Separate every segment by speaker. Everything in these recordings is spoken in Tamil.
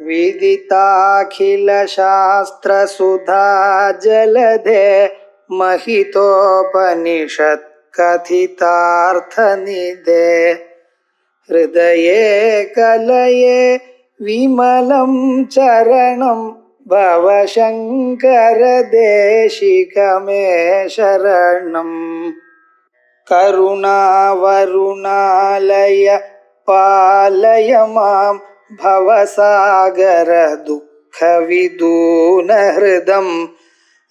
Speaker 1: विदिताखिलशास्त्रसुधा जलधे महितोपनिषत् कथितार्थनिधे हृदये कलये विमलं चरणं भवशङ्कर देशिकमे शरणम् करुणावरुणालय पालय मां भवसागर दुःखविदूनहृदं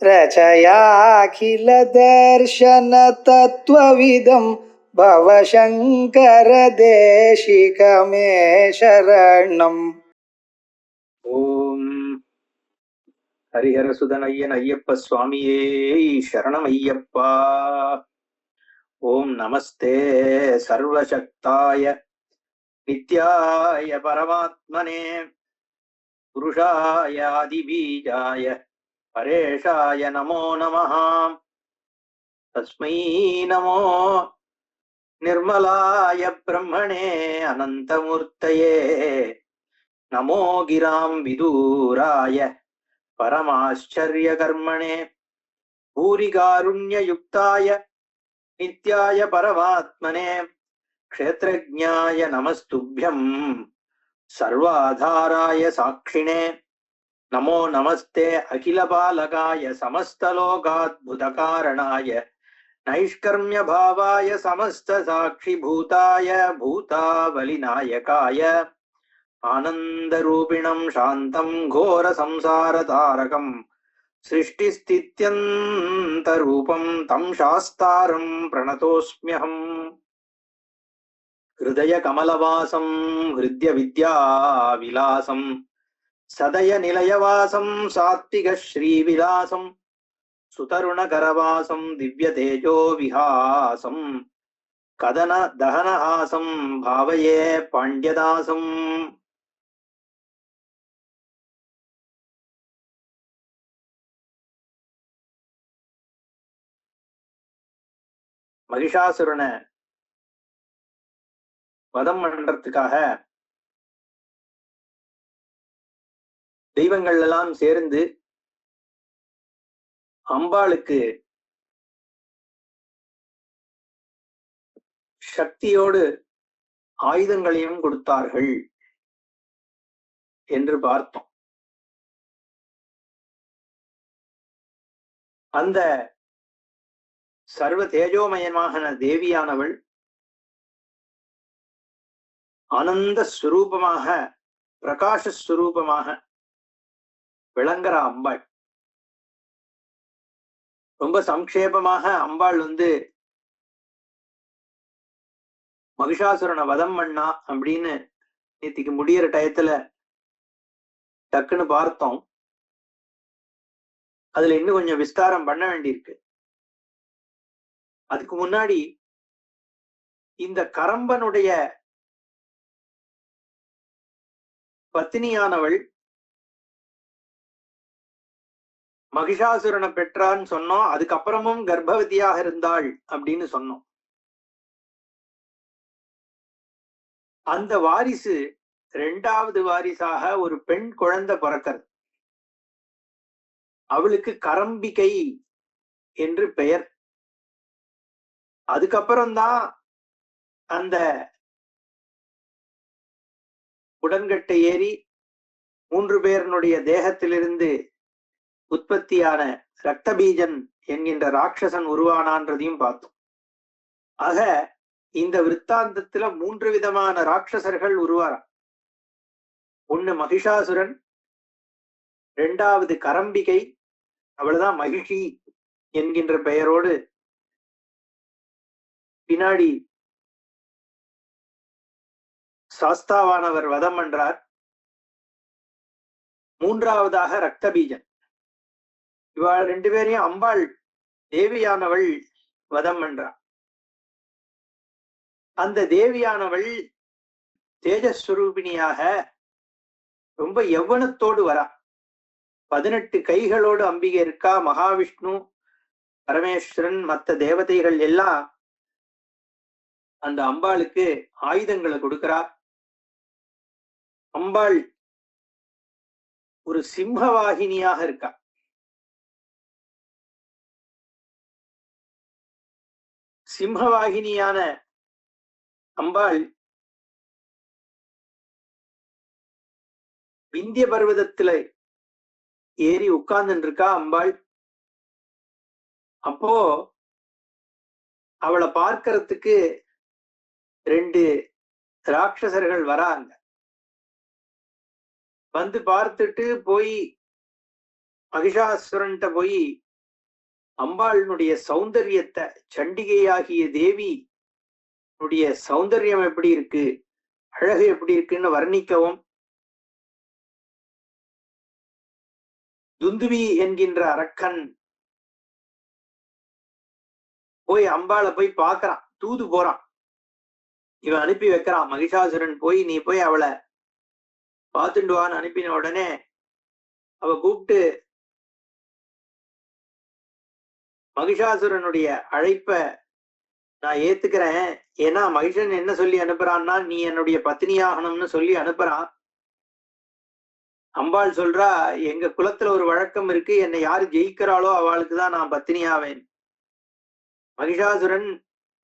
Speaker 1: रचयाखिल दर्शन तत्त्वविदं भवशङ्कर देशिकमे शरणम्.
Speaker 2: ஓம் ஹரிஹரசுதன் ஐயன் ஐயப்ப சுவாமியே சரணம் ஐயப்பா. ஓம் நமஸ்தே சர்வசக்தாய நித்யாய பரமாத்மனே புருஷாய ஆதிபீஜாய பரேஷாய நமோ நமः. தஸ்மை நமோ நிர்மலாய பிரம்மணே அனந்தமூர்த்தயே நமோ கிராம் விதூராய பரமாச்சரியகர்மணே பூரிகாருண்யயுக்தாய நித்யாய பரமாத்மனே க்ஷேத்ரஜ்ஞாய நமஸ்துभ्यं சர்வாதாராய சாட்சிணே நமோ நமஸ்தே அகிலபாலகாய சமஸ்தலோகாத்புதகாரணாய நைஷ்கர்மிய பாவாய சமஸ்த சாட்சிபூதாய பூதாவலிநாயகாய ஆனந்தரூபிணம் சாந்தம் கோர சம்சாரதாரகம் சிருஷ்டிஸ்தித்யந்தரூபம் தம் சாஸ்தாரம் பிரணதோஸ்மியஹம். ஹிருதய கமலவாசம் ஹிருத்ய வித்யா விலாசம் சதய நிலையவாசம் சாத்விக ஸ்ரீவிலாசம் சுதருணகரவாசம் திவ்ய தேஜோ விஹாசம் கதன தகனஹாசம் பாவயே பாண்ட்யதாசம். மகிஷாசுரனை வதம் பண்றதுக்காக தெய்வங்கள் எல்லாம் சேர்ந்து அம்பாளுக்கு சக்தியோடு ஆயுதங்களையும் கொடுத்தார்கள் என்று பார்த்தோம். அந்த சர்வ தேஜோமயமான தேவியானவள் ஆனந்த ஸ்வரூபமாக பிரகாசஸ்வரூபமாக விளங்குற அம்பாள். ரொம்ப சம்க்ஷேபமாக அம்பாள் மகிஷாசுரனை வதம் பண்ணா அப்படின்னு நேத்திக்கு முடியிற டயத்துல டக்குன்னு பார்த்தோம். அதுல இன்னும் கொஞ்சம் விஸ்தாரம் பண்ண வேண்டியிருக்கு. அதுக்கு முன்னாடி இந்த கரம்பனுடைய பத்தினியானவள் மகிஷாசுரனை பெற்றான்னு சொன்னோம். அதுக்கப்புறமும் கர்ப்பவதியாக இருந்தாள் அப்படின்னு சொன்னோம். அந்த வாரிசு இரண்டாவது வாரிசாக ஒரு பெண் குழந்தை பிறக்கிறது. அவளுக்கு கரம்பிகை என்று பெயர். அதுக்கப்புறம்தான் அந்த உடன்கட்டை ஏறி 3 பேருடைய தேகத்திலிருந்து உற்பத்தியான ரக்தபீஜன் என்கின்ற ராட்சசன் உருவானான்றதையும் பார்த்தோம். ஆக இந்த விற்த்தாந்தத்துல 3 விதமான ராட்சசர்கள் உருவாரா. ஒண்ணு மகிஷாசுரன், 2வது கரம்பிகை, அவள்தான் மகிஷி என்கின்ற பெயரோடு பின்னாடி சாஸ்தாவானவர் வதம் பண்றார். 3வதாக ரக்தபீஜன். இவாள் 2 பேரையும் அம்பாள் தேவியானவள் வதம் பண்றார். அந்த தேவியானவள் தேஜஸ்வரூபிணியாக ரொம்ப யௌவனத்தோடு வரா. 18 கைகளோடு அம்பிகை இருக்கா. மகாவிஷ்ணு, பரமேஸ்வரன், மற்ற தேவதைகள் எல்லாம் அந்த அம்பாளுக்கு ஆயுதங்களை கொடுக்கிறா. அம்பாள் ஒரு சிம்மவாகினியாக இருக்கா. சிம்மவாகினியான அம்பாள் விந்திய பர்வதத்துல ஏறி உட்கார்ந்துட்டு இருக்கா அம்பாள். அப்போ அவளை பார்க்கறதுக்கு 2 ராட்சசர்கள் வராங்க. வந்து பார்த்துட்டு போய் மகிஷாசுரன்ட்ட போய் அம்பாளுடைய சௌந்தரியத்தை, சண்டிகையாகிய தேவி சௌந்தரியம் எப்படி இருக்கு, அழகு எப்படி இருக்குன்னு வர்ணிக்கவும், துந்துவி என்கின்ற அரக்கன் போய் அம்பாளை போய் பார்க்கறான், தூது போறான். இவன் அனுப்பி வைக்கிறான். மகிஷாசுரன் போய் நீ போய் அவளை பார்த்துட்டு வான்னு அனுப்பின உடனே அவ கூப்பிட்டு மகிஷாசுரனுடைய அழைப்ப நான் ஏத்துக்கிறேன். ஏன்னா மகிஷன் என்ன சொல்லி அனுப்புறான்னா, நீ என்னுடைய பத்தினியாகணும்னு சொல்லி அனுப்புறான். அம்பாள் சொல்றா, எங்க குலத்துல ஒரு வழக்கம் இருக்கு, என்னை யாரு ஜெயிக்கிறாளோ அவளுக்குதான் நான் பத்தினியாவேன். மகிஷாசுரன்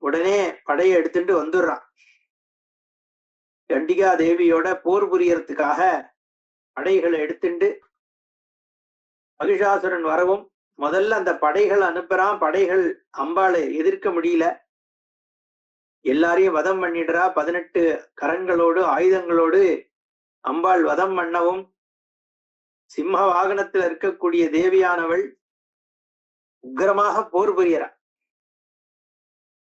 Speaker 2: உடனே படையை எடுத்துட்டு வந்துடுறான். சண்டிகா தேவியோட போர் புரியறதுக்காக படைகளை எடுத்துட்டு மகிஷாசுரன் வரவும் முதல்ல அந்த படைகள் அனுப்புறான். படைகள் அம்பாளை எதிர்க்க முடியல, எல்லாரையும் வதம் பண்ணிடுறா. 18 கரங்களோடு ஆயுதங்களோடு அம்பாள் வதம் பண்ணவும் சிம்ம வாகனத்தில் இருக்கக்கூடிய தேவியானவள் உக்கிரமாக போர் புரியறா.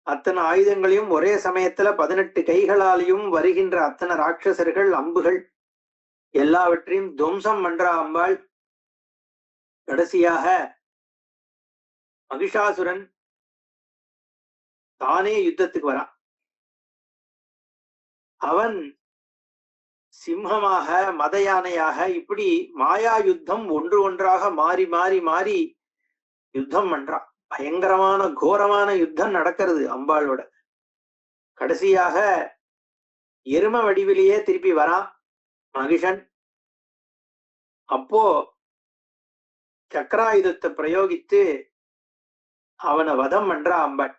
Speaker 2: அத்தனை ஆயுதங்களையும் ஒரே சமயத்துல 18 கைகளாலையும் வருகின்ற அத்தனை ராட்சசர்கள், அம்புகள் எல்லாவற்றையும் துவம்சம் பண்றா அம்பாள். கடைசியாக மகிஷாசுரன் தானே யுத்தத்துக்கு வரான். அவன் சிம்மமாக, மத யானையாக, இப்படி மாயா யுத்தம் ஒன்று ஒன்றாக மாறி மாறி மாறி யுத்தம் பண்றான். பயங்கரமான கோரமான யுத்தம் நடக்கிறது அம்பாளோட. கடைசியாக எரும வடிவிலேயே திருப்பி வரான் மகிஷன். அப்போ சக்கராயுதத்தை பிரயோகித்து அவனை வதம் பண்றா அம்பாள்.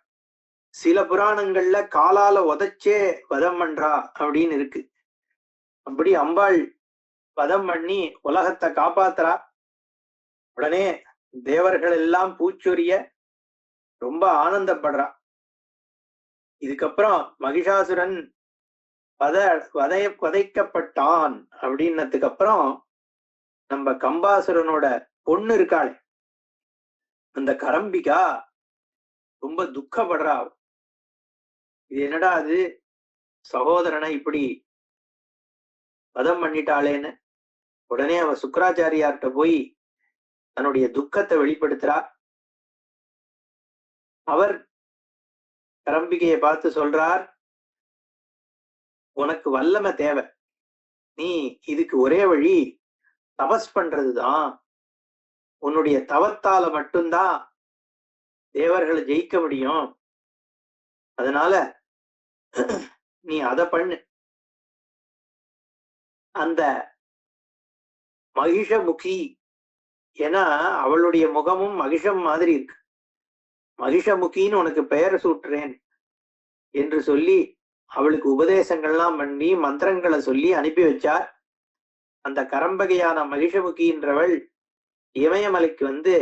Speaker 2: சில புராணங்கள்ல காலால உதைச்சே வதம் பண்றா அப்படின்னு இருக்கு. அப்படி அம்பாள் வதம் பண்ணி உலகத்தை காப்பாத்துறா. உடனே தேவர்கள் எல்லாம் பூச்சொரிய ரொம்ப ஆனந்தப்படுறா. இதுக்கப்புறம் மகிஷாசுரன் வதைக்கப்பட்டான் அப்படின்னதுக்கு அப்புறம் நம்ம கம்பாசுரனோட பொண்ணு இருக்காளே அந்த கரம்பிகா ரொம்ப துக்கப்படுறா. இது என்னடா அது, சகோதரனை இப்படி வதம் பண்ணிட்டாளேன்னு. உடனே அவ சுக்கராச்சாரியார்கிட்ட போய் தன்னுடைய துக்கத்தை வெளிப்படுத்துறா. அவர் கரம்பிகையை பார்த்து சொல்றார், உனக்கு வல்லமை தேவை, நீ இதுக்கு ஒரே வழி தபஸ் பண்றதுதான். உன்னுடைய தவத்தால மட்டும்தான் தேவர்களை ஜெயிக்க முடியும். அதனால நீ அதை பண்ணு. அந்த மகிஷமுகி, ஏன்னா அவளுடைய முகமும் மகிஷம் மாதிரி இருக்கு, மகிஷமுகின்னு உனக்கு பெயர் சூட்டுறேன் என்று சொல்லி அவளுக்கு உபதேசங்கள்லாம் பண்ணி மந்திரங்களை சொல்லி அனுப்பி வச்சார். அந்த கரம்பகையான மகிஷமுகின்றவள் இமயமலைக்கு வந்து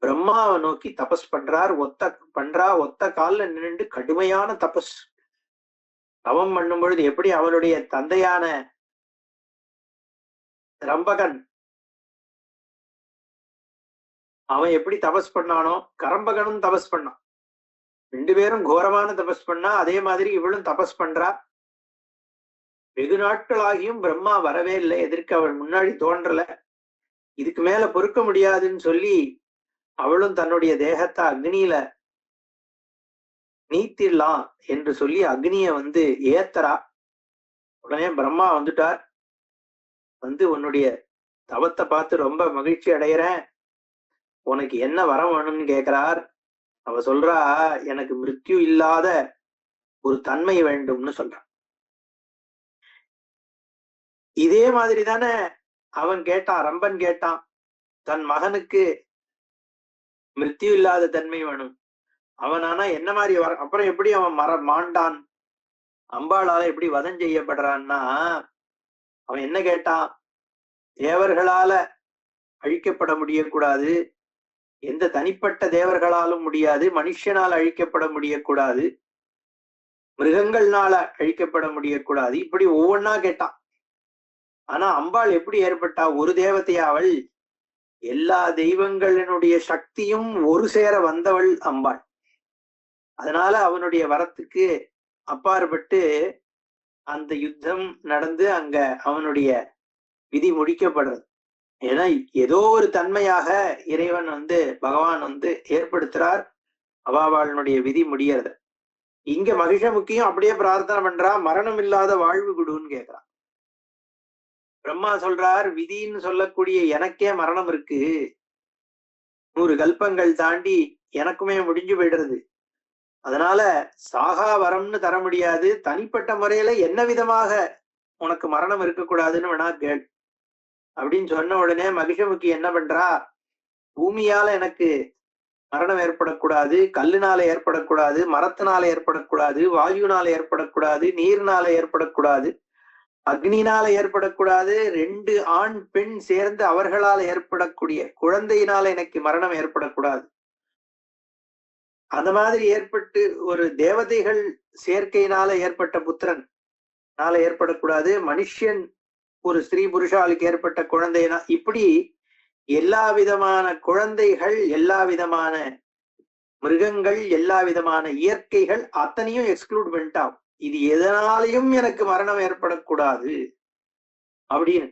Speaker 2: பிரம்மாவை நோக்கி தபஸ் பண்றார். ஒத்த கால்ல நின்று கடுமையான தபஸ் தவம் பண்ணும் பொழுது எப்படி அவளுடைய தந்தையான ரம்பகன் அவன் எப்படி தபஸ் பண்ணானோ கரம்பகனும் தபஸ் பண்ணான். 2 பேரும் கோரமான தபஸ் பண்ணா. அதே மாதிரி இவளும் தபஸ் பண்றா. வெகு நாட்களாகியும் பிரம்மா வரவே இல்லை, எதிர்க்க அவள் முன்னாடி தோன்றல. இதுக்கு மேல பொறுக்க முடியாதுன்னு சொல்லி அவளும் தன்னுடைய தேகத்தை அக்னியில நீத்திடலாம் என்று சொல்லி அக்னிய வந்து ஏத்தரா. உடனே பிரம்மா வந்துட்டார். வந்து உன்னுடைய தவத்தை பார்த்து ரொம்ப மகிழ்ச்சி அடைகிறேன், உனக்கு என்ன வரம் வேணும்னு கேட்கிறார். அவ சொல்றா, எனக்கு மிருத்யு இல்லாத ஒரு தன்மை வேண்டும்னு சொல்றான். இதே மாதிரி தானே அவன் கேட்டான், ரம்பன் கேட்டான், தன் மகனுக்கு மிருத்யு இல்லாத தன்மை வேணும். அவன் ஆனா என்ன மாதிரி அப்புறம் எப்படி அவன் மாண்டான், அம்பாளால எப்படி வதம் செய்யப்படுறான்னா, அவன் என்ன கேட்டான், தேவர்களால அழிக்கப்பட முடியக்கூடாது, எந்த தனிப்பட்ட தேவர்களாலும் முடியாது, மனுஷனால் அழிக்கப்பட முடியக்கூடாது, மிருகங்கள்னால அழிக்கப்பட முடியக்கூடாது, இப்படி ஒவ்வொன்னா கேட்டான். ஆனா அம்பாள் எப்படி ஏற்பட்டா, ஒரு தேவதையா அவள், எல்லா தெய்வங்களினுடைய சக்தியும் ஒரு சேர வந்தவள் அம்பாள். அதனால அவனுடைய வரத்துக்கு அப்பாற்பட்டு அந்த யுத்தம் நடந்து அங்க அவனுடைய விதி முடிக்கப்படுறது. ஏன்னா ஏதோ ஒரு தன்மையாக இறைவன் பகவான் ஏற்படுத்துறார், அவாவாளுடைய விதி முடியறது. இங்க மகிஷமுக்கியும் அப்படியே பிரார்த்தனை பண்றா, மரணம் இல்லாத வாழ்வு குடுன்னு கேக்குறான். பிரம்மா சொல்றார், விதின்னு சொல்லக்கூடிய எனக்கே மரணம் இருக்கு, 100 கல்பங்கள் தாண்டி எனக்குமே முடிஞ்சு போயிடுறது, அதனால சாகா வரம்னு தர முடியாது, தனிப்பட்ட முறையில என்ன விதமாக உனக்கு மரணம் இருக்கக்கூடாதுன்னு வேணா கேள் அப்படின்னு சொன்ன உடனே மகிஷமுக்கி என்ன பண்றா, பூமியால எனக்கு மரணம் ஏற்படக்கூடாது, கல்லுனால ஏற்படக்கூடாது, மரத்தினால ஏற்படக்கூடாது, வாயுனால ஏற்படக்கூடாது, நீர்னால ஏற்படக்கூடாது, அக்னினால ஏற்படக்கூடாது, 2 ஆண் பெண் சேர்ந்து அவர்களால் ஏற்படக்கூடிய குழந்தையினால எனக்கு மரணம் ஏற்படக்கூடாது, அந்த மாதிரி ஏற்பட்டு ஒரு தேவதைகள் சேர்க்கையினால ஏற்பட்ட புத்திரன் ஏற்படக்கூடாது, மனுஷன் ஒரு ஸ்திரீ புருஷாளுக்கு ஏற்பட்ட குழந்தைனா, இப்படி எல்லா விதமான குழந்தைகள், எல்லா விதமான மிருகங்கள், எல்லா விதமான இயற்கைகள் அத்தனையும் எக்ஸ்க்ளூட் பண்ணிட்டான். இது எதனாலையும் எனக்கு மரணம் ஏற்படக்கூடாது அப்படின்னு.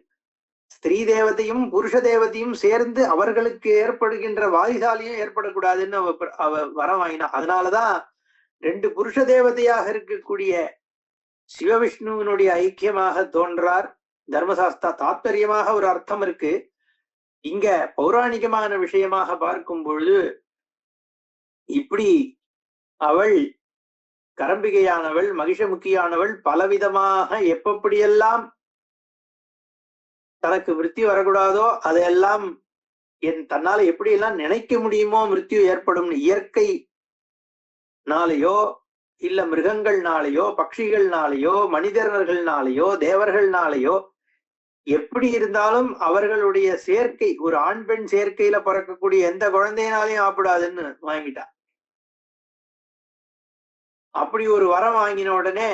Speaker 2: ஸ்திரீ தேவதையும் புருஷ தேவதையும் சேர்ந்து அவர்களுக்கு ஏற்படுகின்ற வாரிசாலையும் ஏற்படக்கூடாதுன்னு அவ வரம் வாங்கினா. அதனாலதான் 2 புருஷ தேவதையாக இருக்கக்கூடிய சிவவிஷ்ணுவினுடைய ஐக்கியமாக தோன்றார். தர்மசாஸ்திர தாத்பரியமாக ஒரு அர்த்தம் இருக்கு. இங்க பௌராணிகமான விஷயமாக பார்க்கும் பொழுது இப்படி அவள் கரம்பிகையானவள், மகிஷமுக்கியானவள் பலவிதமாக எப்படியெல்லாம் தனக்கு மிருத்யு வரக்கூடாதோ அதையெல்லாம் தன்னால எப்படி எல்லாம் நினைக்க முடியுமோ மிருத்யு ஏற்படும், இயற்கைனாலேயோ இல்ல மிருகங்கள்னாலேயோ பட்சிகள்னாலேயோ மனிதர்கள்னாலேயோ தேவர்கள்னாலேயோ எப்படி இருந்தாலும் அவர்களுடைய சேர்க்கை, ஒரு ஆண் பெண் சேர்க்கையில பிறக்கக்கூடிய எந்த குழந்தையினாலையும் ஆப்பிடாதுன்னு வாங்கிட்டா. அப்படி ஒரு வரம் வாங்கின உடனே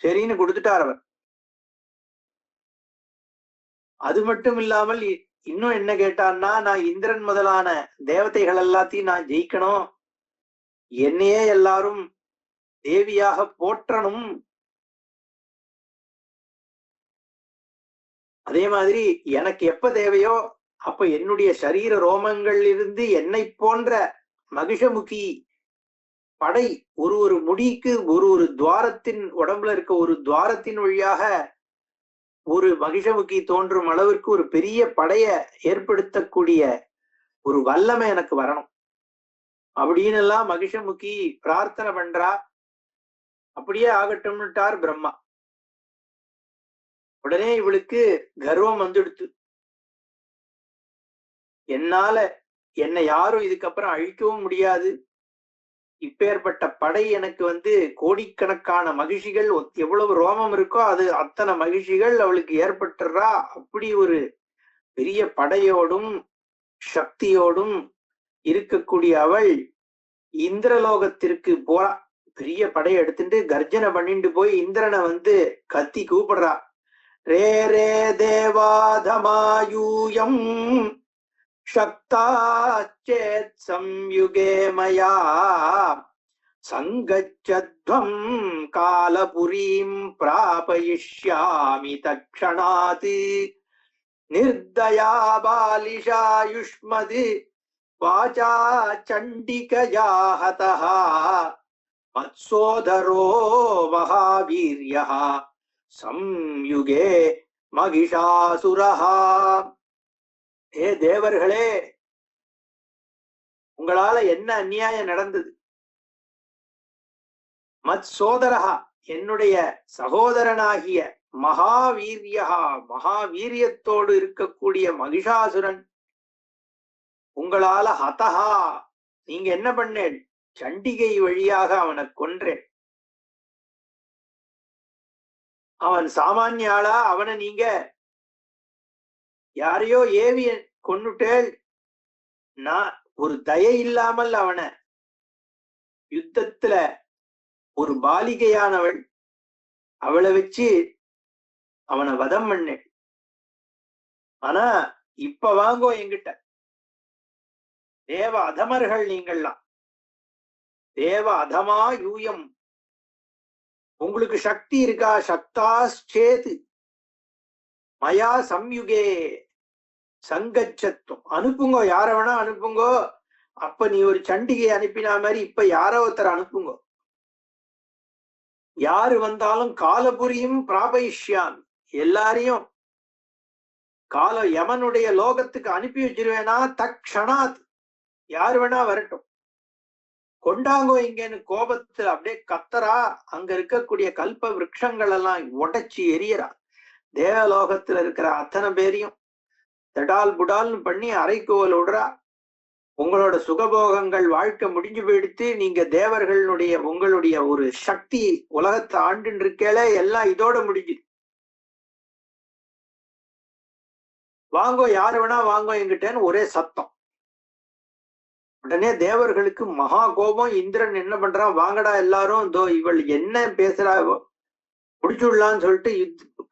Speaker 2: சரின்னு கொடுத்துட்டார் அவர். அது மட்டும் இல்லாமல் இன்னும் என்ன கேட்டான்னா, நான் இந்திரன் முதலான தேவதைகள் எல்லாத்தையும் நான் ஜெயிக்கணும், என்னையே எல்லாரும் தேவியாக போற்றணும், அதே மாதிரி எனக்கு எப்ப தேவையோ அப்ப என்னுடைய சரீர ரோமங்கள் இருந்து என்னை போன்ற மகிஷமுகி படை ஒரு முடிக்கு ஒரு துவாரத்தின் உடம்புல இருக்க ஒரு துவாரத்தின் வழியாக ஒரு மகிஷமுகி தோன்றும் அளவிற்கு ஒரு பெரிய படைய ஏற்படுத்தக்கூடிய ஒரு வல்லமை எனக்கு வரணும் அப்படின்னு எல்லாம் மகிஷமுகி பிரார்த்தனை பண்றா. அப்படியே ஆகட்டும்னுட்டார் பிரம்மா. உடனே இவளுக்கு கர்வம் வந்துடுத்து, என்னால என்னை யாரும் இதுக்கப்புறம் அழிக்கவும் முடியாது, இப்பேற்பட்ட படை எனக்கு கோடிக்கணக்கான மகிழ்ச்சிகள், எவ்வளவு ரோமம் இருக்கோ அது அத்தனை மகிழ்ச்சிகள் அவளுக்கு ஏற்பட்டுறா. அப்படி ஒரு பெரிய படையோடும் சக்தியோடும் இருக்கக்கூடிய அவள் இந்திரலோகத்திற்கு போறா. பெரிய படையை எடுத்துட்டு கர்ஜனை பண்ணிட்டு போய் இந்திரனை கத்தி கூப்பிடுறா. ரே ரே தேவாதமாயூயம் சக்தாச்சேத் சம்யுகே மயா சங்கச்சத்வம் காலபுரீம் பிராபயிஷ்யாமி தக்ஷணாத் நிர்தயா பாலிஷாயுஷ்மத் வாசா சண்டிகயா ஹதஹ மத்சோதரோ மகாவீர்யஹ சம்யுகே மகிஷாசுரஹா. ஏ தேவர்களே, உங்களால என்ன அநியாயம் நடந்தது? மத் சோதரஹா, என்னுடைய சகோதரனாகிய மகாவீரியா, மகாவீரியத்தோடு இருக்கக்கூடிய மகிஷாசுரன் உங்களால ஹதஹா, நீங்க என்ன பண்ணேன்? சண்டிகை வழியாக அவனை கொன்றேன். அவன் சாமானிய ஆளா? அவனை நீங்க யாரையோ ஏவி கொன்னுட்டேள். நான் ஒரு தயை இல்லாமல் அவனை யுத்தத்துல ஒரு பாலிகையானவள், அவளை வச்சு அவனை வதம் பண்ணேன். ஆனா இப்ப வாங்கோ என்கிட்ட, தேவ அதமர்கள் நீங்கள்லாம், தேவ அதமா யூயம், உங்களுக்கு சக்தி இருக்கா? சக்தாச்சேது மயா சம்யுகே சங்கச்சத்துவம், அனுப்புங்கோ, யார வேணா அனுப்புங்கோ. அப்ப நீ ஒரு சண்டிகை அனுப்பினா மாதிரி இப்ப யாரோ ஒருத்தர் அனுப்புங்கோ. யாரு வந்தாலும் காலபுரியும் பிராபயிஷ்யான், எல்லாரையும் கால யமனுடைய லோகத்துக்கு அனுப்பி வச்சிருவேனா தக்ஷணாத், யாரு வேணா வரட்டும், கொண்டாங்கோ இங்கன்னு கோபத்துல அப்படியே கத்தரா. அங்க இருக்கக்கூடிய கல்ப விருட்சங்கள் எல்லாம் உடைச்சி எரியறா. தேவலோகத்துல இருக்கிற அத்தனை பேரையும் தடால் புடால்னு பண்ணி அரைக்கோவல் விடுறா. உங்களோட சுகபோகங்கள் வாழ்க்கை முடிஞ்சு போயிடுத்து. நீங்க தேவர்களுடைய உங்களுடைய ஒரு சக்தி உலகத்தை ஆண்டுன்னு இருக்கேல, எல்லாம் இதோட முடிஞ்சு. வாங்கோ, யாரு வேணா வாங்கோ என்கிட்டேன்னு ஒரே சத்தம். உடனே தேவர்களுக்கு மகா கோபம். இந்திரன் என்ன பண்றான்? வாங்கடா எல்லாரும், இதோ இவள் என்ன பேசுறா, முடிச்சுடலான்னு சொல்லிட்டு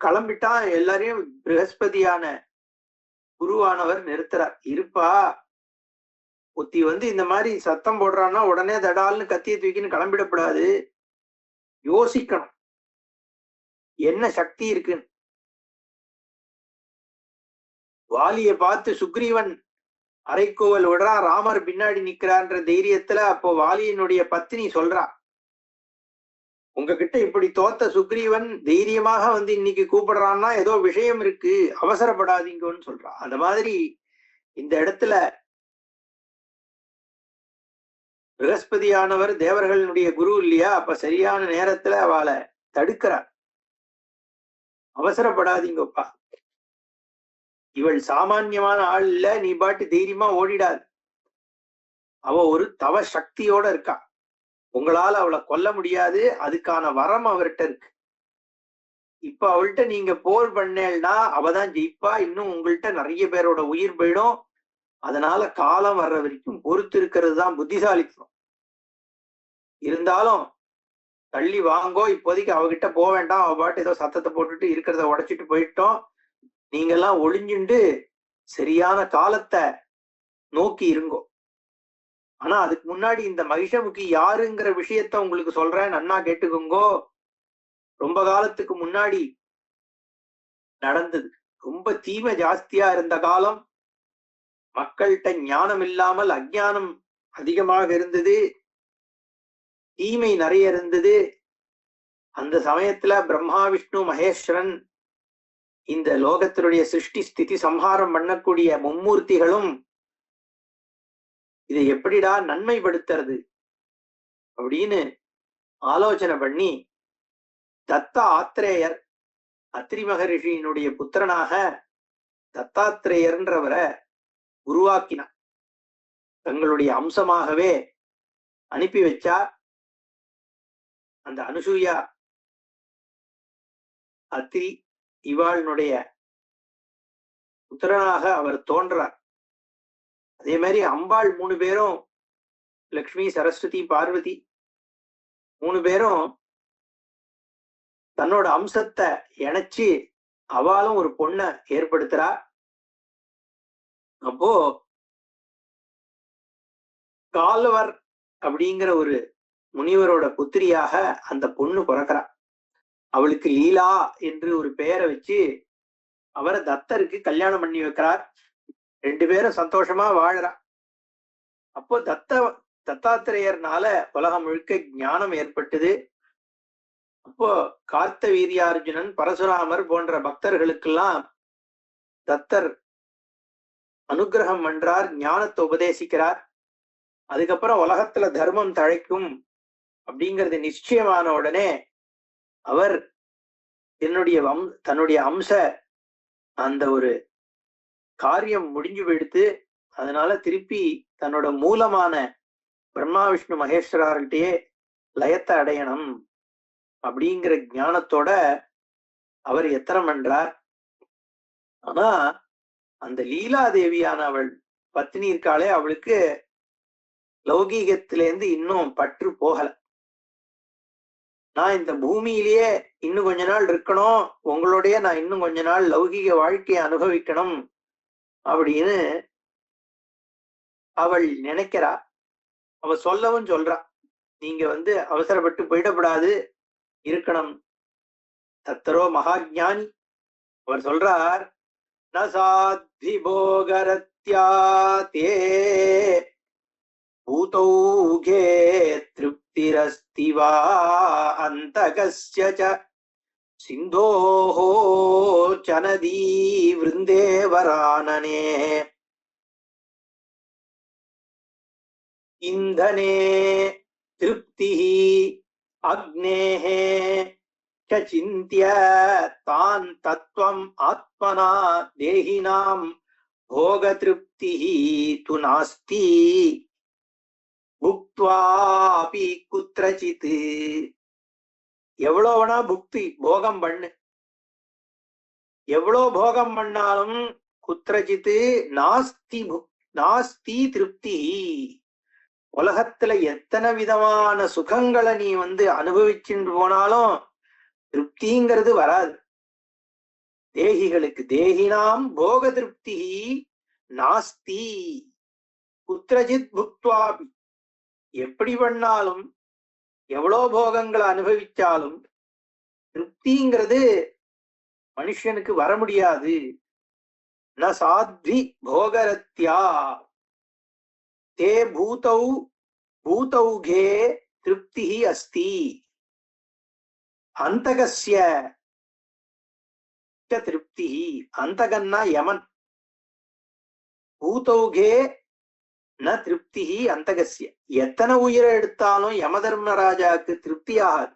Speaker 2: கிளம்பிட்டான். எல்லாரையும் பிரகஸ்பதியான குருவானவர் நிறுத்துறார். இருப்பா, ஒத்தி இந்த மாதிரி சத்தம் போடுறான்னா உடனே தடால்னு கத்தியை தூக்கின்னு கிளம்பிடக்கூடாது, யோசிக்கணும் என்ன சக்தி இருக்குன்னு. வாலிய பார்த்து சுக்ரீவன் அரைக்கோவல் விடுறா, ராமர் பின்னாடி நிக்கிறான்ற தைரியத்துல. அப்போ வாலியினுடைய பத்தினி சொல்றா, உங்ககிட்ட இப்படி தோத்த சுக்ரீவன் தைரியமாக இன்னைக்கு கூப்பிடுறான்னா ஏதோ விஷயம் இருக்கு, அவசரப்படாதீங்கன்னு சொல்றா. அந்த மாதிரி இந்த இடத்துல பிரகஸ்பதியானவர் தேவர்களுடைய குரு இல்லையா? அப்ப சரியான நேரத்துல அவளை தடுக்கிறார். அவசரப்படாதீங்கப்பா, இவள் சாமான்யமான ஆள் இல்ல, நீ பாட்டு தைரியமா ஓடிடாது. அவ ஒரு தவ சக்தியோட இருக்கா, உங்களால அவளை கொல்ல முடியாது, அதுக்கான வரம் அவர்கிட்ட இருக்கு. இப்ப அவள்கிட்ட நீங்க போர் பண்ணேன்னா அவதான் ஜெயிப்பா. இன்னும் உங்கள்கிட்ட நிறைய பேரோட உயிர் போயிடும். அதனால காலம் வர்ற வரைக்கும் பொறுத்து இருக்கிறது தான் புத்திசாலித்தனம். இருந்தாலும் தள்ளி வாங்கோ, இப்போதைக்கு அவகிட்ட போக வேண்டாம். அவ பாட்டு ஏதோ சத்தத்தை போட்டுட்டு இருக்கிறத உடைச்சிட்டு போயிட்டோம். நீங்க எல்லாம் ஒளிஞ்சுண்டு சரியான காலத்தை நோக்கி இருங்கோ. ஆனா அதுக்கு முன்னாடி இந்த மகிஷமுகி யாருங்கிற விஷயத்த உங்களுக்கு சொல்றேன், நன்னா கேட்டுக்கோங்கோ. ரொம்ப காலத்துக்கு முன்னாடி நடந்தது. ரொம்ப தீமை ஜாஸ்தியா இருந்த காலம். மக்கள்கிட்ட ஞானம் இல்லாமல் அஞ்ஞானம் அதிகமாக இருந்தது, தீமை நிறைய இருந்தது. அந்த சமயத்துல பிரம்மா விஷ்ணு மகேஸ்வரன் இந்த லோகத்தினுடைய சிருஷ்டி ஸ்திதி சம்ஹாரம் பண்ணக்கூடிய மும்மூர்த்திகளும் இதை எப்படிடா நன்மைப்படுத்துறது அப்படின்னு ஆலோசனை பண்ணி தத்த ஆத்ரேயர், அத்ரி மகரிஷியினுடைய புத்திரனாக தத்தாத்ரேயர்ன்றவரை உருவாக்கினார். தங்களுடைய அம்சமாகவே அனுப்பி வச்சா. அந்த அனுசூயா அத்ரி இவாளுடைய புத்திரனாக அவர் தோன்றார். அதே மாதிரி அம்பாள் 3 பேரும், லக்ஷ்மி சரஸ்வதி பார்வதி 3 பேரும் தன்னோட அம்சத்தை இணைச்சு அவளும் ஒரு பொண்ணை ஏற்படுத்துறா. அப்போ கால்வர் அப்படிங்கிற ஒரு முனிவரோட புத்திரியாக அந்த பொண்ணு பிறக்கிறா. அவளுக்கு லீலா என்று ஒரு பெயரை வச்சு அவரை தத்தருக்கு கல்யாணம் பண்ணி வைக்கிறார். 2 பேரும் சந்தோஷமா வாழறா. அப்போ தத்தாத்திரேயர்னால உலகம் முழுக்க ஞானம் ஏற்பட்டது. அப்போ கார்த்த வீரியார்ஜுனன், பரசுராமர் போன்ற பக்தர்களுக்கெல்லாம் தத்தர் அனுகிரகம் பண்றார், ஞானத்தை உபதேசிக்கிறார். அதுக்கப்புறம் உலகத்துல தர்மம் தழைக்கும் அப்படிங்கிறது நிச்சயமான உடனே அவர் தன்னுடைய அம்ச அந்த ஒரு காரியம் முடிஞ்சு போயிடுத்து. அதனால திருப்பி தன்னோட மூலமான பிரம்மா விஷ்ணு மகேஸ்வரர்கிட்டயே லயத்தை அடையணும் அப்படிங்கிற ஞானத்தோட அவர் எத்தனம் பண்றார். ஆனா அந்த லீலாதேவியான அவள் பத்னி இருக்காளே, அவளுக்கு லௌகீகத்திலேருந்து இன்னும் பற்று போகல. நான் இந்த பூமியிலேயே இன்னும் கொஞ்ச நாள் இருக்கணும், உங்களோடய நான் இன்னும் கொஞ்ச நாள் லௌகீக வாழ்க்கையை அனுபவிக்கணும் அப்படின்னு அவள் நினைக்கிறா. அவ சொல்லவும் சொல்றா, நீங்க அவசரப்பட்டு போயிடப்படாது, இருக்கணும். தத்தரோ மகாஜானி அவர் சொல்றார், ந சாத்வி போகரத்யா தே பூதௌகே திருப்திரஸ்தி வா அந்தகஸ்ய ச சிந்தோஹோ ச நதி விருந்தே வரானனே இந்தனே திருப்திஹி அக்னேஹே ச சிந்த்ய தான் தத்வம் ஆத்மனா தேஹினாம் போக திருப்திஹி து நாஸ்தி புக்த்வாபி குத்ரசித். எவ்வளோனா புக்தி போகம் பண்ணு, எவ்வளோ போகம் பண்ணாலும் குத்ரசித் நாஸ்தி திருப்தி. உலகத்துல எத்தனை விதமான சுகங்களை நீ அனுபவிச்சுட்டு போனாலும் திருப்திங்கிறது வராது தேகிகளுக்கு. தேகினாம் போக திருப்தி நாஸ்தி குத்ரஜித் புக்த்வாபி. எப்படி பண்ணாலும் எவ்வளோ போகங்களை அனுபவிச்சாலும் திருப்திங்கிறது மனுஷனுக்கு வர முடியாது. ந சாத்வி போகரத்யா தே பூதௌகே திருப்தி அஸ்தி அந்தகஸ்ய திருப்தி. அந்தகன்னா யமன். பூதௌகே ந திருப்தி அந்தகஸ்ய. எத்தனை உயிரை எடுத்தாலும் யம தர்மராஜாவுக்கு திருப்தி ஆகாது.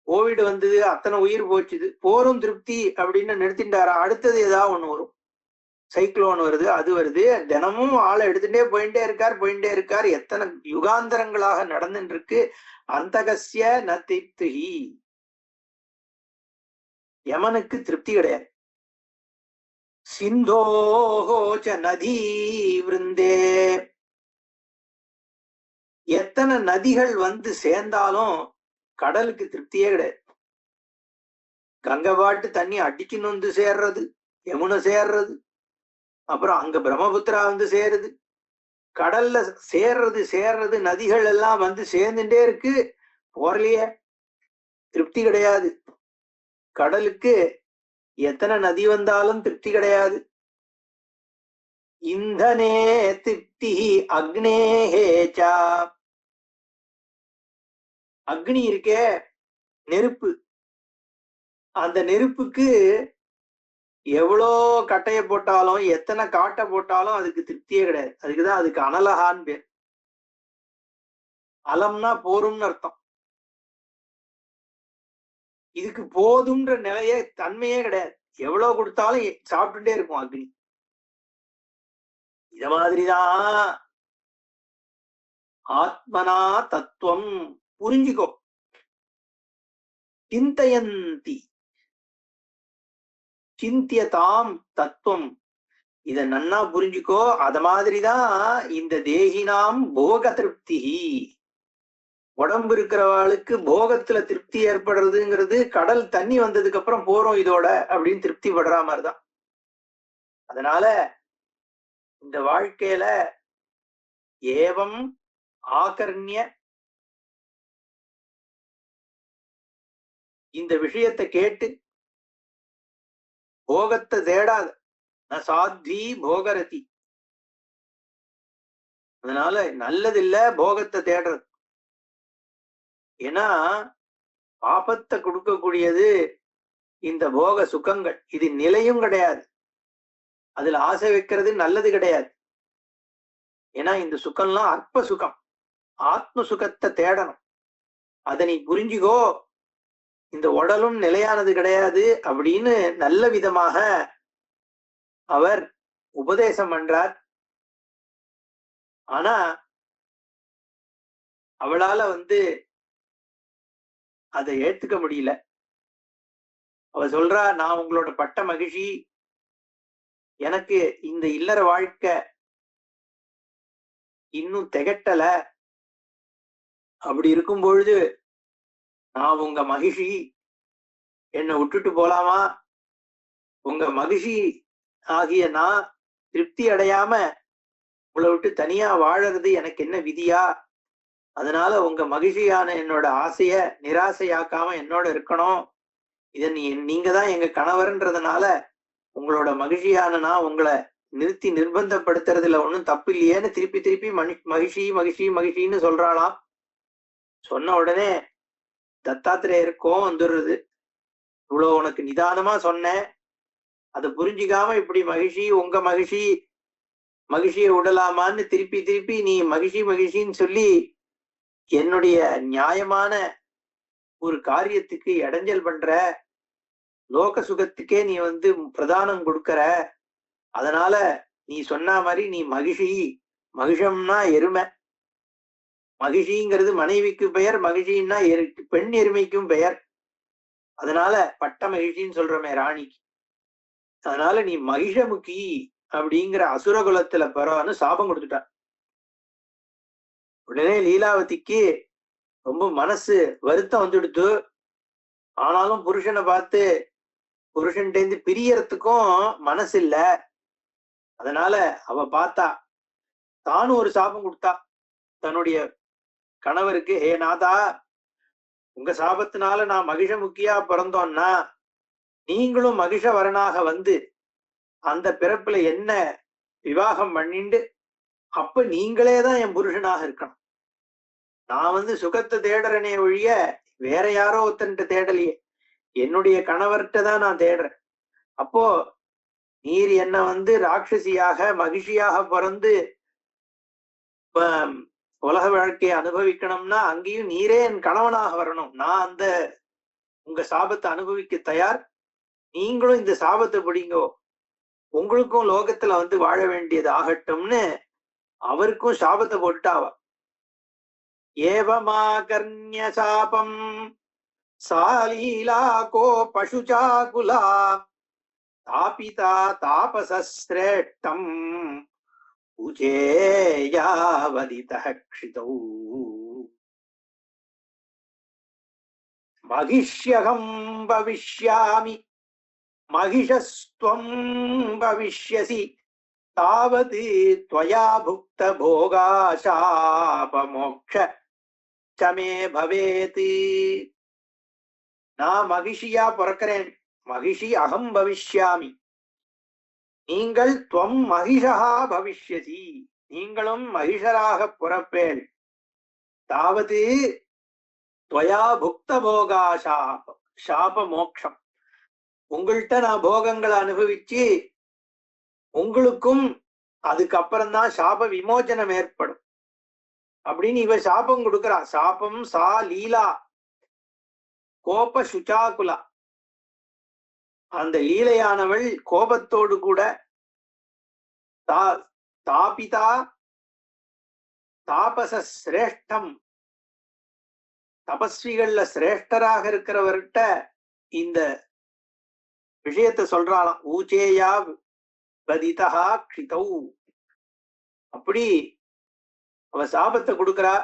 Speaker 2: கோவிட் வந்தது, அத்தனை உயிர் போச்சுது, போரும் திருப்தி அப்படின்னு நிறுத்திட்டாரா, அடுத்தது ஏதாவது ஒண்ணு வரும். சைக்ளோன் வருது, அது வருது, தினமும் ஆளை எடுத்துட்டே போயிட்டே இருக்கார். எத்தனை யுகாந்தரங்களாக நடந்துட்டு இருக்கு. அந்தகஸ்ய ந திருப்தி. யமனுக்கு திருப்தி கிடையாது. சிந்தோஹோச்ச நதி விருந்தே. எத்தனை நதிகள் சேர்ந்தாலும் கடலுக்கு திருப்தியே கிடையாது. கங்கை பாட்டு தண்ணி அடிச்சுன்னு சேர்றது, யமுனை சேர்றது, அப்புறம் அங்க பிரம்மபுத்திரா சேருது, கடல்ல சேர்றது நதிகள் எல்லாம் சேர்ந்துட்டே இருக்கு, போறலையே திருப்தி கிடையாது. கடலுக்கு எத்தனை நதி வந்தாலும் திருப்தி கிடையாது. இந்தனே திருப்தி அக்னேஹேச்சா. அக்னி இருக்கே, நெருப்பு, அந்த நெருப்புக்கு எவ்வளோ கட்டைய போட்டாலும் எத்தனை காட்டை போட்டாலும் அதுக்கு திருப்தியே கிடையாது. அதுக்குதான் அதுக்கு அனலகான்னு பேர். அலம்னா போரும்னு அர்த்தம். இதுக்கு போதும்ன்ற நிலையே தன்மையே கிடையாது. எவ்வளவு கொடுத்தாலும் சாப்பிட்டுட்டே இருக்கும் அக்னி. இத மாதிரிதான் ஆத்மனா தத்துவம். புரிஞ்சுக்கோ. சிந்தயந்தி சிந்தியதாம் தத்துவம். இத நன்னா புரிஞ்சுக்கோ. அத மாதிரிதான் இந்த தேகினாம் போக திருப்தி. உடம்பு இருக்கிறவாளுக்கு போகத்துல திருப்தி ஏற்படுறதுங்கிறது கடல் தண்ணி வந்ததுக்கு அப்புறம் போறோம் இதோட அப்படின்னு திருப்தி படுற மாதிரிதான். அதனால இந்த வாழ்க்கையில ஏவம் ஆகர்ணிய இந்த விஷயத்தை கேட்டு போகத்தை தேடாத. ந சாத்வி போகரதி. அதனால நல்லதில்ல போகத்தை தேடுறது. ஏன்னா பாபத்தை கொடுக்கக்கூடியது இந்த போக சுகங்கள். இது நிலையும் கிடையாது. அதுல ஆசை வைக்கிறது நல்லது கிடையாது. ஏன்னா இந்த சுகம்லாம் அற்ப சுகம். ஆத்ம சுகத்தை தேடணும். அதை நீ புரிஞ்சுக்கோ. இந்த உடலும் நிலையானது கிடையாது அப்படின்னு நல்ல விதமாக அவர் உபதேசம் பண்றார். ஆனா அவளால அதை ஏத்துக்க முடியல. அவ சொல்றா, நான் உங்களோட பட்ட மகிழ்ச்சி, எனக்கு இந்த இல்லற வாழ்க்கை இன்னும் திகட்டல. அப்படி இருக்கும் பொழுது நான் உங்க மகிழ்ச்சி என்னை விட்டுட்டு போலாமா? உங்க மகிழ்ச்சி ஆகிய நான் திருப்தி அடையாம உங்களை விட்டு தனியா வாழறது எனக்கு என்ன விதியா? அதனால உங்க மகிழ்ச்சியான என்னோட ஆசைய நிராசையாக்காம என்னோட இருக்கணும். இத நீங்க தான் எங்க கணவர்ன்றதுனால உங்களோட மகிழ்ச்சியான நான் உங்களை நிறுத்தி நிர்பந்தப்படுத்துறதுல ஒண்ணும் தப்பு இல்லையேன்னு திருப்பி திருப்பி மகிழ்ச்சி மகிழ்ச்சி மகிழ்ச்சின்னு சொல்றாளாம். சொன்ன உடனே தத்தாத்திரேயருக்கும் வந்துடுறது. இவ்வளவு உனக்கு நிதானமா சொன்னேன், அதை புரிஞ்சுக்காம இப்படி மகிழ்ச்சி உங்க மகிழ்ச்சி மகிழ்ச்சியை விடலாமான்னு திருப்பி திருப்பி நீ மகிழ்ச்சி மகிழ்ச்சின்னு சொல்லி என்னுடைய நியாயமான ஒரு காரியத்துக்கு இடைஞ்சல் பண்ற, லோக சுகத்துக்கே நீ பிரதானம் கொடுக்கற. அதனால நீ சொன்ன மாதிரி நீ மகிழ்ச்சி, மகிஷம்னா எருமை, மகிழ்ச்சிங்கிறது மனைவிக்கு பெயர், மகிழ்ச்சின்னா பெண் எருமைக்கும் பெயர். அதனால பட்ட மகிழ்ச்சின்னு சொல்றமே ராணிக்கு. அதனால நீ மகிஷமுகி அப்படிங்கிற அசுரகுலத்துல பெறான்னு சாபம் கொடுத்துட்டான். உடனே லீலாவதிக்கு ரொம்ப மனசு வருத்தம் வந்துடுத்து. ஆனாலும் புருஷனை பார்த்து புருஷன்டேந்து பிரியறதுக்கும் மனசு இல்ல. அதனால அவ பார்த்தா தானும் ஒரு சாபம் கொடுத்தா தன்னுடைய கணவருக்கு. ஹே நாதா, உங்க சாபத்தினால நான் மகிஷமுக்கியா பிறந்தோன்னா நீங்களும் மகிஷவரனாக அந்த பிறப்புல என்ன விவாகம் பண்ணிண்டு அப்ப நீங்களேதான் என் புருஷனாக இருக்கணும். நான் சுகத்தை தேடுறனே ஒழிய வேற யாரோ ஒருத்தன்ட்டு தேடலையே, என்னுடைய கணவர்கிட்ட தான் நான் தேடுறேன். அப்போ நீர் என்ன ராட்சசியாக மகிழ்ச்சியாக பிறந்து உலக வாழ்க்கையை அனுபவிக்கணும்னா அங்கேயும் நீரே என் கணவனாக வரணும். நான் உங்க சாபத்தை அனுபவிக்க தயார். நீங்களும் இந்த சாபத்தை பிடிங்கோ, உங்களுக்கும் லோகத்துல வாழ வேண்டியது ஆகட்டும்னு அவருக்கும் சாபத்தை போட்டுட்டாவா. ஏவமாகர்ணிய சாபம் சாலீலா கோ பசுச்சாகுலா தாபிதா தாபசஸ்ரேஷ்டம் உஜேயாவதிதः க்ஷிதௌ மகிஷ்யகம் பவிஷ்யாமி மகிஷஸ்த்வம் பவிஷ்யசி தாவது த்வயா புக்த போகாசாபமோக்ஷ சமே பவேத். நான் மகிஷியா பிறக்கிறேன், மகிஷி அகம் பவிஷ்யாமி, நீங்கள் துவம் மகிஷா பவிஷ்யசி, நீங்களும் மகிஷராக பிறப்பேள். தாவது துவயா புக்த போகாசாபம் சாப மோக்ஷம், உங்கள்கிட்ட நான் போகங்களை அனுபவிச்சு உங்களுக்கும் அதுக்கப்புறம் தான் சாப விமோச்சனம் ஏற்படும் அப்படின்னு இவ சாபம் கொடுக்கிறா. சாபம் சா லீலா கோப சுச்சாகுலா, அந்த லீலையானவள் கோபத்தோடு கூட தாபிதா தாபச சிரேஷ்டம், தபஸ்விகள்ல சிரேஷ்டராக இருக்கிறவர்கிட்ட இந்த விஷயத்தை சொல்றாளாம். ஊச்சேயா பதிதா க்ஷிதௌ, அப்படி அவ சாபத்தை கொடுக்கிறா.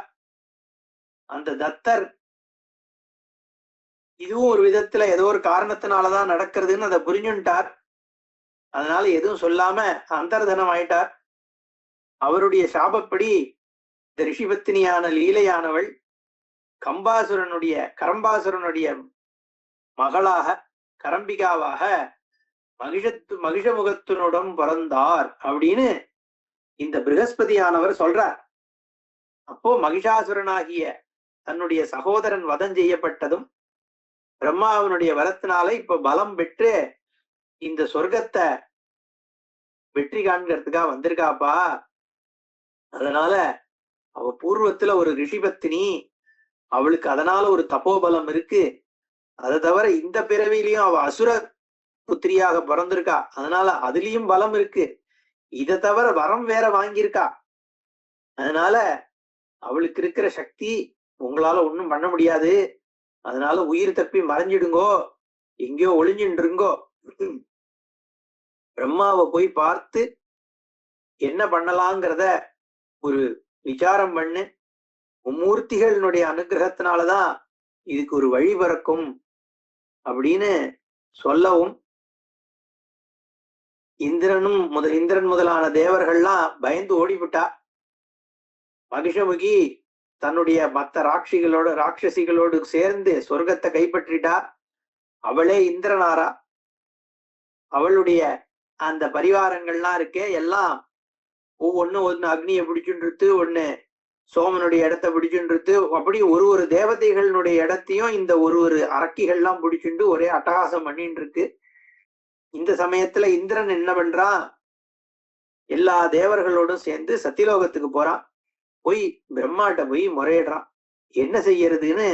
Speaker 2: அந்த தத்தர் இதுவும் ஒரு விதத்துல ஏதோ ஒரு காரணத்தினாலதான் நடக்கிறதுன்னு அதை புரிஞ்சுட்டார். அதனால எதுவும் சொல்லாம அந்தர்தனம் ஆயிட்டார். அவருடைய சாபப்படி இந்த ரிஷிபத்தினியான லீலையானவள் கரம்பாசுரனுடைய மகளாக கரம்பிகாவாக மகிஷமுகத்தினுடன் பிறந்தார் அப்படின்னு இந்த ப்ரஹஸ்பதியானவர் சொல்றார். அப்போ மகிஷாசுரனாகிய தன்னுடைய சகோதரன் வதம் செய்யப்பட்டதும் பிரம்மாவனுடைய வரத்தினால இப்ப பலம் பெற்று இந்த சொர்க்கத்தை வெற்றி காண்கிறதுக்காக வந்திருக்காப்பா. அதனால அவ பூர்வத்துல ஒரு ரிஷிபத்தினி, அவளுக்கு அதனால ஒரு தபோபலம் இருக்கு. அதை தவிர இந்த பிறவிலையும் அவ அசுர புத்திரியாக பிறந்திருக்கா, அதனால அதுலயும் பலம் இருக்கு. இதை தவிர வரம் வேற வாங்கியிருக்கா. அதனால அவளுக்கு இருக்கிற சக்தி உங்களால ஒண்ணும் பண்ண முடியாது. அதனால உயிர் தப்பி மறைஞ்சிடுங்கோ, எங்கேயோ ஒளிஞ்சுருங்கோ. பிரம்மாவை போய் பார்த்து என்ன பண்ணலாங்கிறத ஒரு விசாரம் பண்ணு. மும்மூர்த்திகளினுடைய அனுகிரகத்தினாலதான் இதுக்கு ஒரு வழி பிறக்கும் அப்படின்னு சொல்லவும், இந்திரன் முதலான தேவர்கள்லாம் பயந்து ஓடிவிட்டா. மகிஷமுகி தன்னுடைய மற்ற ராட்சசிகளோடு சேர்ந்து சொர்க்கத்தை கைப்பற்றிட்டா. அவளே இந்திரனாரா. அவளுடைய அந்த பரிவாரங்கள்லாம் இருக்கே, எல்லாம் ஒண்ணு அக்னியை பிடிச்சுன்றது, ஒண்ணு சோமனுடைய இடத்தை பிடிச்சுன்றது. அப்படி ஒரு தேவதைகளுடைய இடத்தையும் இந்த ஒரு அரக்கிகள்லாம் பிடிச்சுண்டு ஒரே அட்டகாசம் பண்ணிட்டு இருக்கு. இந்த சமயத்துல இந்திரன் என்ன பண்றான், எல்லா தேவர்களோடும் சேர்ந்து சத்தியலோகத்துக்கு போறான். போய் பிரம்மாட்ட போய் முறையிடுறான். என்ன செய்யறதுன்னு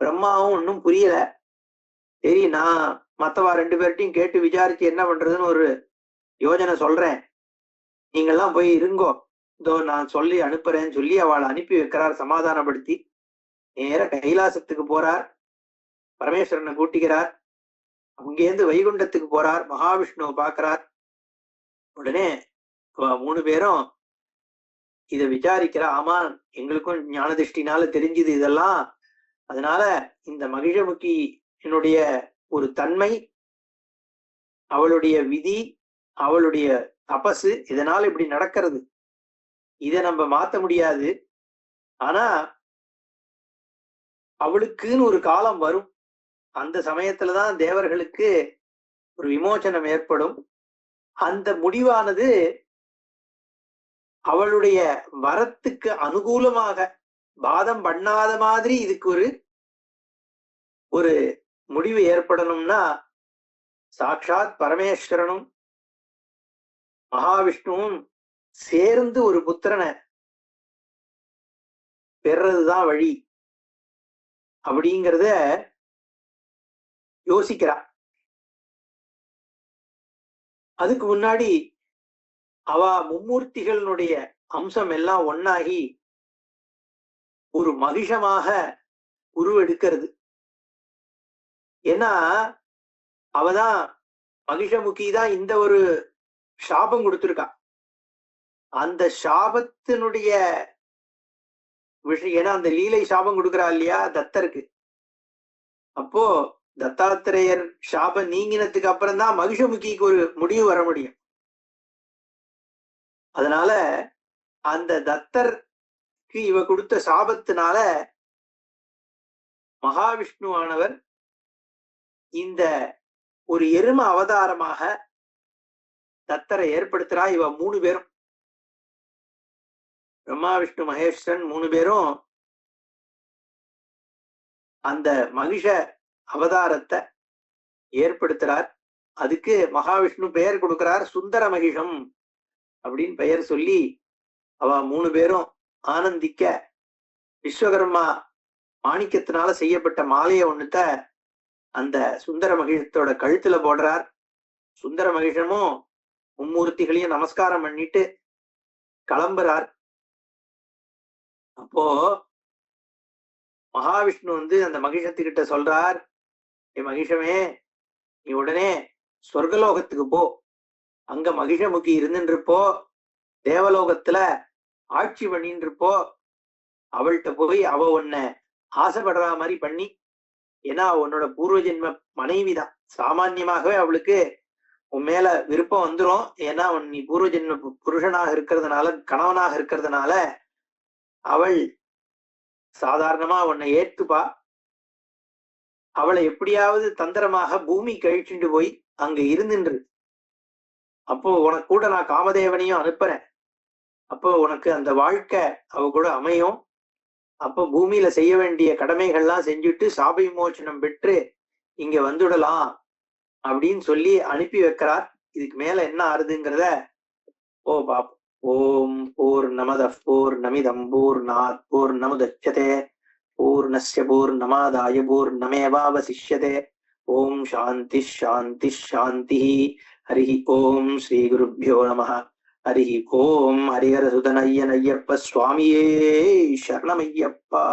Speaker 2: பிரம்மாவும் ஒன்னும் புரியல. சரி, நான் மத்தவா 2 பேர்ட்டையும் கேட்டு விசாரிச்சு என்ன பண்றதுன்னு ஒரு யோஜனை சொல்றேன், நீங்கெல்லாம் போய் இருங்கோ, இதோ நான் சொல்லி அனுப்புறேன்னு சொல்லி அவளை அனுப்பி வைக்கிறார். சமாதானப்படுத்தி நேர கைலாசத்துக்கு போறார். பரமேஸ்வரனை கூட்டிக்கிறார். அங்கேருந்து வைகுண்டத்துக்கு போறார். மகாவிஷ்ணுவை பார்க்கிறார். உடனே 3 பேரும் இத விசாரிக்கிற, ஆமா எங்களுக்கும் ஞான திருஷ்டினால தெரிஞ்சுது இதெல்லாம். அதனால இந்த மகிஷமுகி என்னுடைய ஒரு தன்மை, அவளுடைய விதி, அவளுடைய தபசு, இதனால இப்படி நடக்கிறது. இதை நம்ம மாத்த முடியாது. ஆனா அவளுக்குன்னு ஒரு காலம் வரும். அந்த சமயத்துலதான் தேவர்களுக்கு ஒரு விமோசனம் ஏற்படும். அந்த முடிவானது அவளுடைய வரத்துக்கு அனுகூலமாக பாதம் பண்ணாத மாதிரி இதுக்கு ஒரு முடிவு ஏற்படணும்னா சாட்சாத் பரமேஸ்வரனும் மகாவிஷ்ணுவும் சேர்ந்து ஒரு புத்திரனை பெறதுதான் வழி அப்படிங்கிறத யோசிக்கிறா. அதுக்கு முன்னாடி அவ மும்மூர்த்திகளினுடைய அம்சம் எல்லாம் ஒன்னாகி ஒரு மகிஷமாக உருவெடுக்கிறது. ஏன்னா அவதான் மகிஷமுகி தான் இந்த ஒரு சாபம் கொடுத்திருக்கா. அந்த சாபத்தினுடைய விஷயம், ஏன்னா அந்த லீலை சாபம் கொடுக்குறா இல்லையா தத்தருக்கு. அப்போ தத்தாத்திரேயர் சாபம் நீங்கினதுக்கு அப்புறம் தான் மகிஷமுகிக்கு ஒரு முடிவு வர முடியும். அதனால அந்த தத்தருக்கு இவ கொடுத்த சாபத்தினால மகாவிஷ்ணுவானவர் இந்த ஒரு எரும அவதாரமாக தத்தரை ஏற்படுத்துறா. இவ 3 பேரும், பிரம்மா விஷ்ணு மகேஸ்வரன் 3 பேரும் அந்த மகிஷ அவதாரத்தை ஏற்படுத்துறார். அதுக்கு மகாவிஷ்ணு பெயர் கொடுக்கிறார், சுந்தர மகிஷம் அப்படின்னு பெயர் சொல்லி அவ 3 பேரும் ஆனந்திக்க விஸ்வகர்மா மாணிக்கத்தினால செய்யப்பட்ட மாலையை ஒண்ணுத்த அந்த சுந்தர மகிஷத்தோட கழுத்துல போடுறார். சுந்தர மகிஷமும் மும்மூர்த்திகளையும் நமஸ்காரம் பண்ணிட்டு கிளம்புறார். அப்போ மகாவிஷ்ணு அந்த மகிஷத்துக்கிட்ட சொல்றார், ஏ மகிஷமே, நீ உடனே சொர்க்கலோகத்துக்கு போ, அங்க மகிஷமுகி இருந்துட்டு இருப்போ, தேவலோகத்துல ஆட்சி பண்ணிட்டு இருப்போ, அவள்கிட்ட போய் அவ உன்னை ஆசைப்படுற மாதிரி பண்ணி, ஏன்னா உன்னோட பூர்வ ஜென்ம மனைவிதான், சாமான்யமாகவே அவளுக்கு உன் மேல விருப்பம் வந்துரும். ஏன்னா நீ பூர்வ ஜென்ம புருஷனாக இருக்கிறதுனால, கணவனாக இருக்கிறதுனால அவள் சாதாரணமா உன்னை ஏற்றுப்பா. அவளை எப்படியாவது தந்திரமாக பூமி கழிச்சுட்டு போய் அங்க இருந்துன்று, அப்போ உனக்கு கூட நான் காமதேவனையும் அனுப்புறேன். அப்போ உனக்கு அந்த வாழ்க்கை அவ கூட அமையும். அப்போ பூமியில செய்ய வேண்டிய கடமைகள்லாம் செஞ்சுட்டு சாப விமோசனம் பெற்று இங்க வந்துடலாம் அப்படின்னு சொல்லி அனுப்பி வைக்கிறார். இதுக்கு மேல என்ன ஆறுதுங்கிறத பாப்போம். ஓம் பூர்ணமதః பூர்ணமிதம் பூர்ணாத் பூர்ணமுதச்யதே பூர்ணஸ்ய பூர்ணமாதாய பூர்ணமேவாவசிஷ்யதே. ஓம் சாந்தி சாந்தி சாந்தி. ஹரி ஓம் ஸ்ரீ குருப்யோ நமः. ஹரி ஓம் ஹரிஹர சுதனய்யனய்யப்ப சுவாமியே சரணமையப்பா.